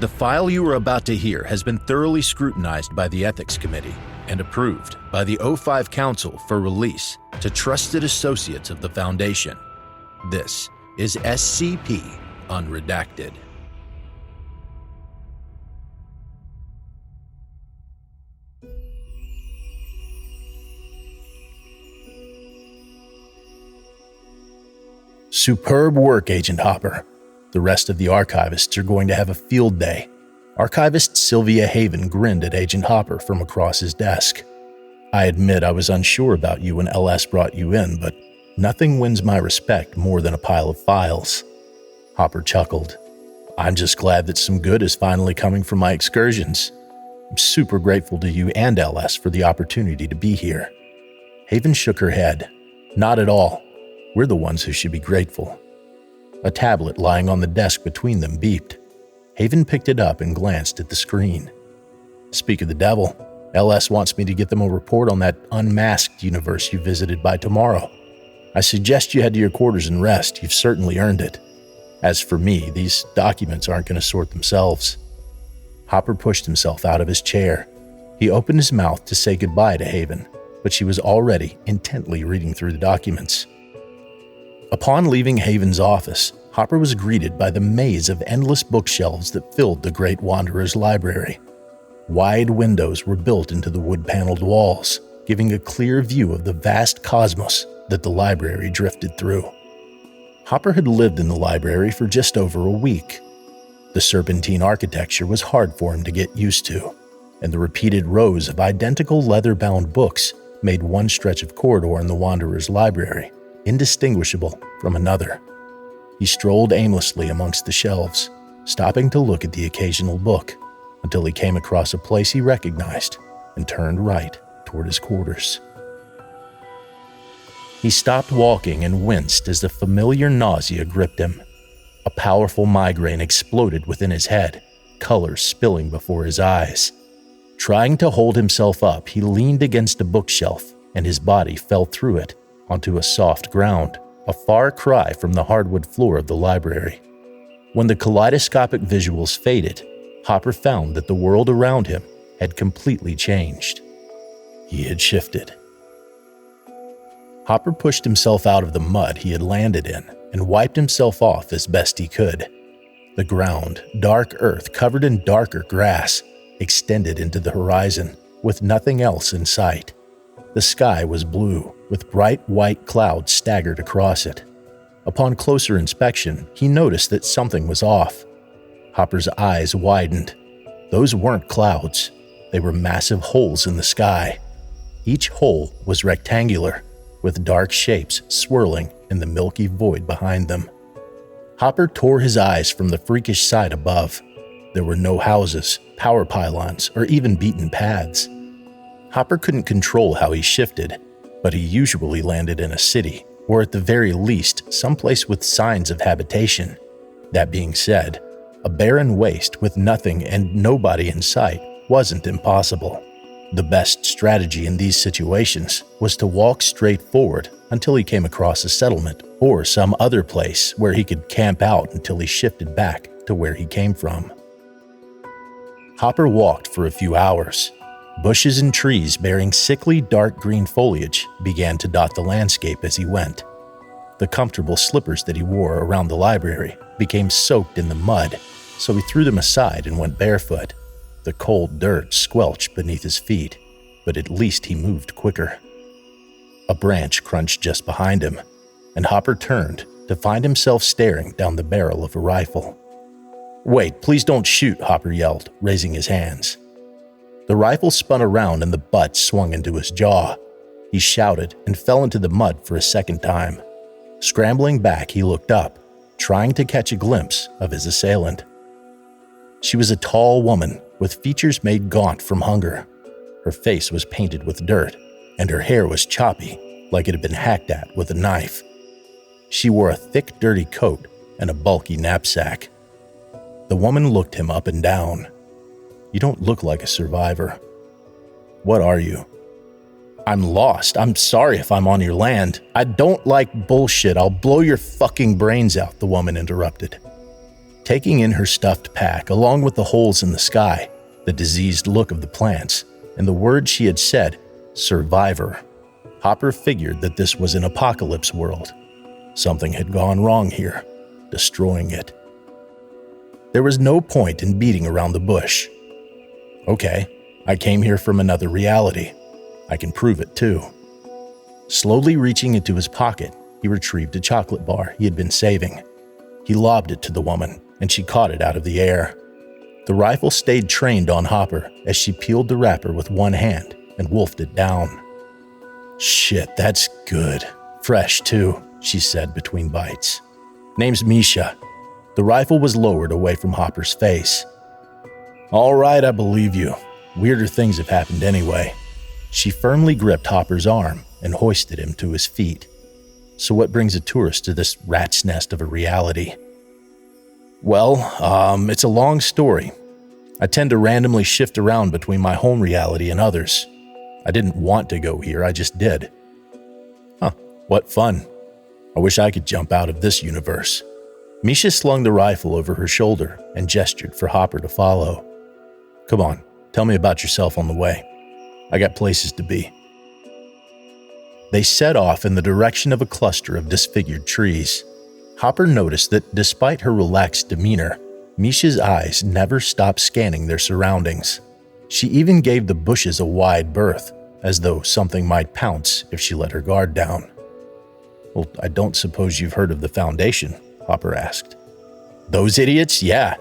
The file you are about to hear has been thoroughly scrutinized by the Ethics Committee and approved by the O5 Council for release to trusted associates of the Foundation. This is SCP Unredacted. Superb work, Agent Hopper. The rest of the archivists are going to have a field day. Archivist Sylvia Haven grinned at Agent Hopper from across his desk. I admit I was unsure about you when LS brought you in, but nothing wins my respect more than a pile of files. Hopper chuckled. I'm just glad that some good is finally coming from my excursions. I'm super grateful to you and LS for the opportunity to be here. Haven shook her head. Not at all. We're the ones who should be grateful. A tablet lying on the desk between them beeped. Haven picked it up and glanced at the screen. Speak of the devil, LS wants me to get them a report on that unmasked universe you visited by tomorrow. I suggest you head to your quarters and rest. You've certainly earned it. As for me, these documents aren't going to sort themselves. Hopper pushed himself out of his chair. He opened his mouth to say goodbye to Haven, but she was already intently reading through the documents. Upon leaving Haven's office, Hopper was greeted by the maze of endless bookshelves that filled the Great Wanderer's library. Wide windows were built into the wood-paneled walls, giving a clear view of the vast cosmos that the library drifted through. Hopper had lived in the library for just over a week. The serpentine architecture was hard for him to get used to, and the repeated rows of identical leather-bound books made one stretch of corridor in the Wanderer's library indistinguishable from another. He strolled aimlessly amongst the shelves, stopping to look at the occasional book, until he came across a place he recognized and turned right toward his quarters. He stopped walking and winced as the familiar nausea gripped him. A powerful migraine exploded within his head, colors spilling before his eyes. Trying to hold himself up, he leaned against a bookshelf, and his body fell through it onto a soft ground, a far cry from the hardwood floor of the library. When the kaleidoscopic visuals faded, Hopper found that the world around him had completely changed. He had shifted. Hopper pushed himself out of the mud he had landed in and wiped himself off as best he could. The ground, dark earth covered in darker grass, extended into the horizon, with nothing else in sight. The sky was blue, with bright white clouds staggered across it. Upon closer inspection, he noticed that something was off. Hopper's eyes widened. Those weren't clouds. They were massive holes in the sky. Each hole was rectangular, with dark shapes swirling in the milky void behind them. Hopper tore his eyes from the freakish sight above. There were no houses, power pylons, or even beaten paths. Hopper couldn't control how he shifted, but he usually landed in a city, or at the very least, someplace with signs of habitation. That being said, a barren waste with nothing and nobody in sight wasn't impossible. The best strategy in these situations was to walk straight forward until he came across a settlement or some other place where he could camp out until he shifted back to where he came from. Hopper walked for a few hours. Bushes and trees bearing sickly dark green foliage began to dot the landscape as he went. The comfortable slippers that he wore around the library became soaked in the mud, so he threw them aside and went barefoot. The cold dirt squelched beneath his feet, but at least he moved quicker. A branch crunched just behind him, and Hopper turned to find himself staring down the barrel of a rifle. "Wait, please don't shoot," Hopper yelled, raising his hands. The rifle spun around and the butt swung into his jaw. He shouted and fell into the mud for a second time. Scrambling back, he looked up, trying to catch a glimpse of his assailant. She was a tall woman with features made gaunt from hunger. Her face was painted with dirt, and her hair was choppy, like it had been hacked at with a knife. She wore a thick, dirty coat and a bulky knapsack. The woman looked him up and down. "You don't look like a survivor. What are you?" "I'm lost. I'm sorry if I'm on your land. I don't like bullshit. I'll blow your fucking brains out," the woman interrupted. Taking in her stuffed pack, along with the holes in the sky, the diseased look of the plants, and the word she had said, survivor, Hopper figured that this was an apocalypse world. Something had gone wrong here, destroying it. There was no point in beating around the bush. Okay, I came here from another reality. I can prove it too. Slowly reaching into his pocket, he retrieved a chocolate bar he had been saving. He lobbed it to the woman, and she caught it out of the air. The rifle stayed trained on Hopper as she peeled the wrapper with one hand and wolfed it down. "Shit, that's good. Fresh, too," she said between bites. "Name's Misha." The rifle was lowered away from Hopper's face. "All right, I believe you. Weirder things have happened anyway." She firmly gripped Hopper's arm and hoisted him to his feet. "So what brings a tourist to this rat's nest of a reality?" "Well, it's a long story. I tend to randomly shift around between my home reality and others. I didn't want to go here, I just did." "Huh, what fun. I wish I could jump out of this universe." Misha slung the rifle over her shoulder and gestured for Hopper to follow. "Come on, tell me about yourself on the way. I got places to be." They set off in the direction of a cluster of disfigured trees. Hopper noticed that despite her relaxed demeanor, Misha's eyes never stopped scanning their surroundings. She even gave the bushes a wide berth, as though something might pounce if she let her guard down. "Well, I don't suppose you've heard of the Foundation?" Hopper asked. "Those idiots? Yeah.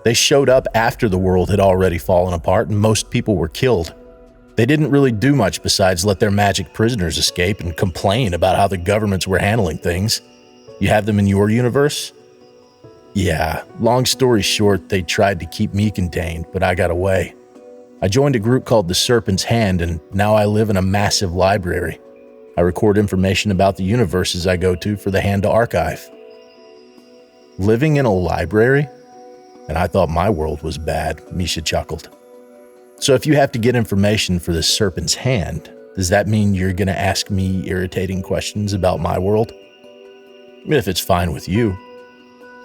They showed up after the world had already fallen apart and most people were killed. They didn't really do much besides let their magic prisoners escape and complain about how the governments were handling things. You have them in your universe?" "Yeah, long story short, they tried to keep me contained, but I got away. I joined a group called the Serpent's Hand, and now I live in a massive library. I record information about the universes I go to for the Hand to archive." "Living in a library? And I thought my world was bad," Misha chuckled. "So if you have to get information for the Serpent's Hand, does that mean you're going to ask me irritating questions about my world?" "If it's fine with you."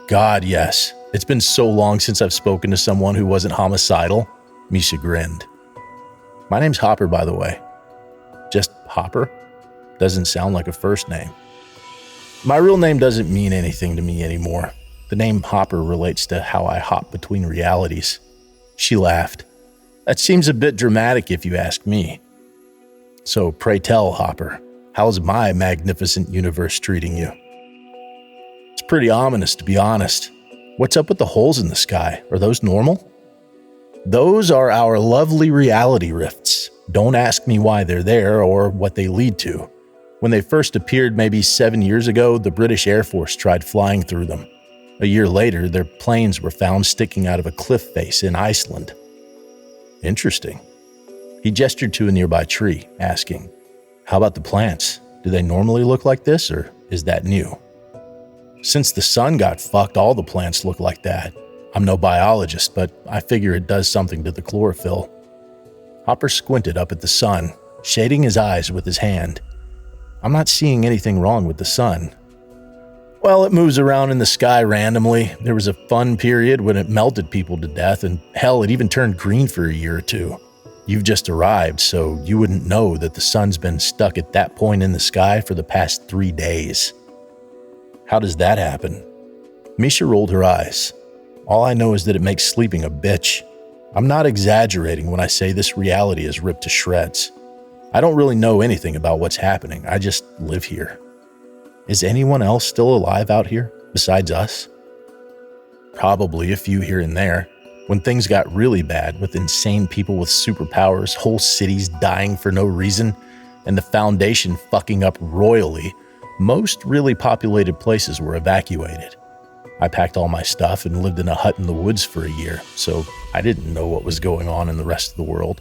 "God, yes. It's been so long since I've spoken to someone who wasn't homicidal." Misha grinned. "My name's Hopper, by the way." "Just Hopper? Doesn't sound like a first name." "My real name doesn't mean anything to me anymore. The name Hopper relates to how I hop between realities." She laughed. "That seems a bit dramatic if you ask me." "So pray tell, Hopper, how's my magnificent universe treating you?" "It's pretty ominous, to be honest. What's up with the holes in the sky? Are those normal?" "Those are our lovely reality rifts. Don't ask me why they're there or what they lead to. When they first appeared maybe 7 years ago, the British Air Force tried flying through them. A year later, their planes were found sticking out of a cliff face in Iceland." "Interesting." He gestured to a nearby tree, asking, "How about the plants? Do they normally look like this, or is that new?" "Since the sun got fucked, all the plants look like that. I'm no biologist, but I figure it does something to the chlorophyll." Hopper squinted up at the sun, shading his eyes with his hand. "I'm not seeing anything wrong with the sun." "Well, it moves around in the sky randomly. There was a fun period when it melted people to death, and hell, it even turned green for a year or two. You've just arrived, so you wouldn't know that the sun's been stuck at that point in the sky for the past 3 days." "How does that happen?" Misha rolled her eyes. "All I know is that it makes sleeping a bitch. I'm not exaggerating when I say this reality is ripped to shreds. I don't really know anything about what's happening. I just live here." "Is anyone else still alive out here, besides us?" "Probably a few here and there. When things got really bad, with insane people with superpowers, whole cities dying for no reason, and the Foundation fucking up royally, most really populated places were evacuated. I packed all my stuff and lived in a hut in the woods for a year, so I didn't know what was going on in the rest of the world.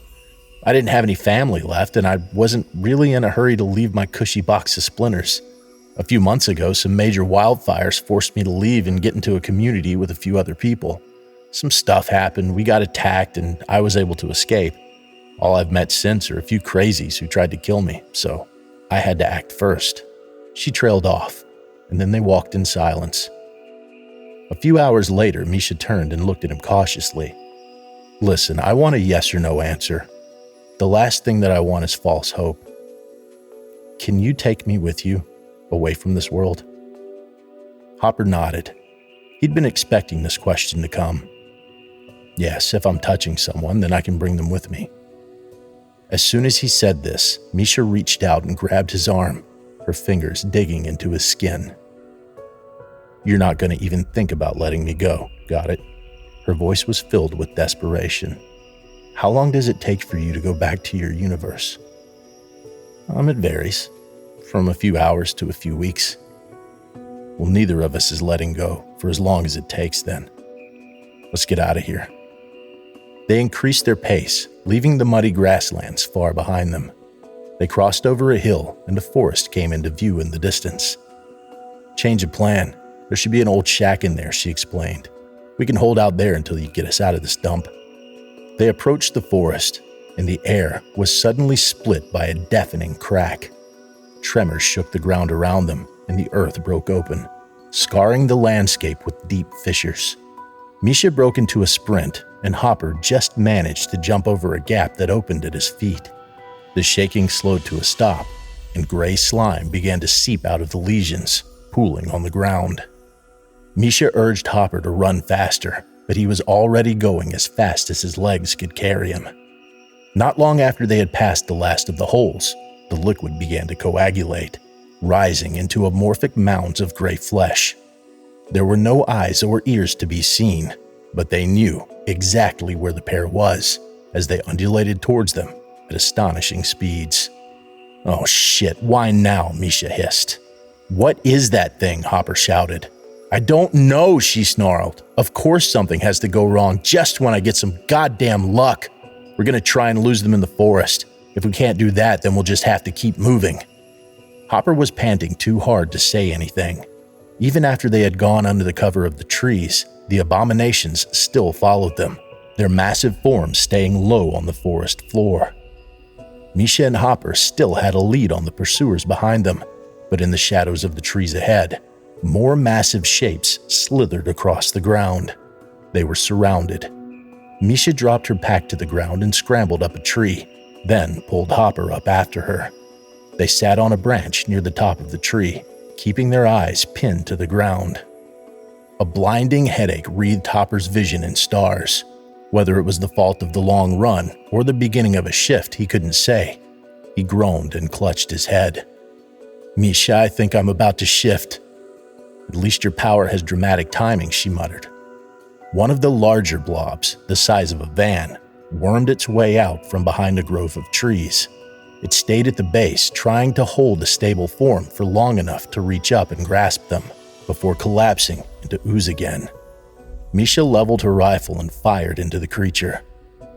I didn't have any family left, and I wasn't really in a hurry to leave my cushy box of splinters. A few months ago, some major wildfires forced me to leave and get into a community with a few other people. Some stuff happened, we got attacked, and I was able to escape. All I've met since are a few crazies who tried to kill me, so I had to act first." She trailed off, and then they walked in silence. A few hours later, Misha turned and looked at him cautiously. Listen, I want a yes or no answer. The last thing that I want is false hope. Can you take me with you, away from this world? Hopper nodded. He'd been expecting this question to come. Yes, if I'm touching someone, then I can bring them with me. As soon as he said this, Misha reached out and grabbed his arm, her fingers digging into his skin. You're not going to even think about letting me go, got it? Her voice was filled with desperation. How long does it take for you to go back to your universe? It varies. From a few hours to a few weeks. Well, neither of us is letting go for as long as it takes then. Let's get out of here. They increased their pace, leaving the muddy grasslands far behind them. They crossed over a hill and a forest came into view in the distance. Change of plan. There should be an old shack in there, she explained. We can hold out there until you get us out of this dump. They approached the forest, and the air was suddenly split by a deafening crack. Tremors shook the ground around them, and the earth broke open, scarring the landscape with deep fissures. Misha broke into a sprint, and Hopper just managed to jump over a gap that opened at his feet. The shaking slowed to a stop, and gray slime began to seep out of the lesions, pooling on the ground. Misha urged Hopper to run faster, but he was already going as fast as his legs could carry him. Not long after they had passed the last of the holes, the liquid began to coagulate, rising into amorphic mounds of gray flesh. There were no eyes or ears to be seen, but they knew exactly where the pair was as they undulated towards them at astonishing speeds. Oh shit, why now? Misha hissed. What is that thing? Hopper shouted. I don't know, she snarled. Of course something has to go wrong just when I get some goddamn luck. We're gonna try and lose them in the forest. If we can't do that, then we'll just have to keep moving. Hopper was panting too hard to say anything. Even after they had gone under the cover of the trees, the abominations still followed them, their massive forms staying low on the forest floor. Misha and Hopper still had a lead on the pursuers behind them, but in the shadows of the trees ahead, more massive shapes slithered across the ground. They were surrounded. Misha dropped her pack to the ground and scrambled up a tree, then pulled Hopper up after her. They sat on a branch near the top of the tree, keeping their eyes pinned to the ground. A blinding headache wreathed Hopper's vision in stars. Whether it was the fault of the long run or the beginning of a shift, he couldn't say. He groaned and clutched his head. Misha, I think I'm about to shift. At least your power has dramatic timing, she muttered. One of the larger blobs, the size of a van, wormed its way out from behind a grove of trees. It stayed at the base, trying to hold a stable form for long enough to reach up and grasp them, before collapsing into ooze again. Misha leveled her rifle and fired into the creature.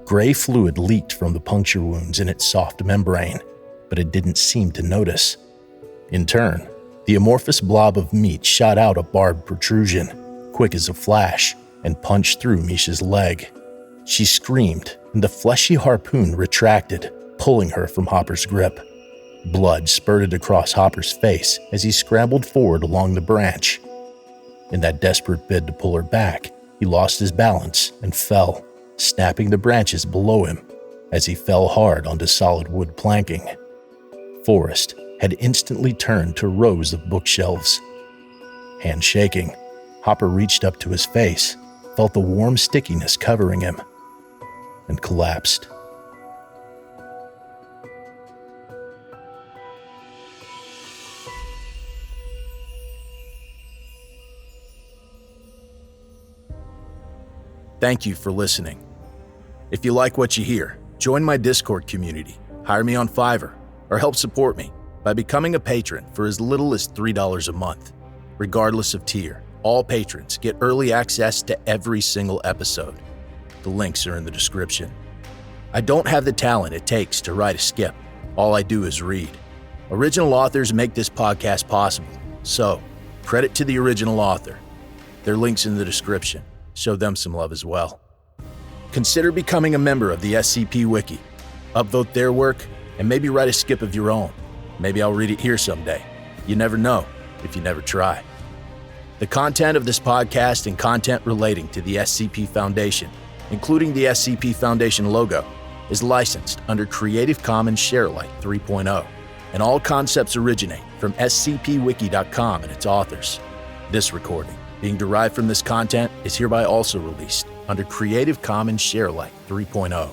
Gray fluid leaked from the puncture wounds in its soft membrane, but it didn't seem to notice. In turn, the amorphous blob of meat shot out a barbed protrusion, quick as a flash, and punched through Misha's leg. She screamed, and the fleshy harpoon retracted, pulling her from Hopper's grip. Blood spurted across Hopper's face as he scrambled forward along the branch. In that desperate bid to pull her back, he lost his balance and fell, snapping the branches below him as he fell hard onto solid wood planking. Forest had instantly turned to rows of bookshelves. Hand shaking, Hopper reached up to his face, felt the warm stickiness covering him, and collapsed. Thank you for listening. If you like what you hear, join my Discord community, hire me on Fiverr, or help support me by becoming a patron for as little as $3 a month. Regardless of tier, all patrons get early access to every single episode. The links are in the description. I don't have the talent it takes to write a skip. All I do is read. Original authors make this podcast possible, so credit to the original author. Their link's in the description. Show them some love as well. Consider becoming a member of the SCP Wiki. Upvote their work and maybe write a skip of your own. Maybe I'll read it here someday. You never know if you never try. The content of this podcast and content relating to the SCP Foundation, including the SCP Foundation logo, is licensed under Creative Commons Sharealike 3.0, and all concepts originate from scpwiki.com and its authors. This recording, being derived from this content, is hereby also released under Creative Commons Sharealike 3.0.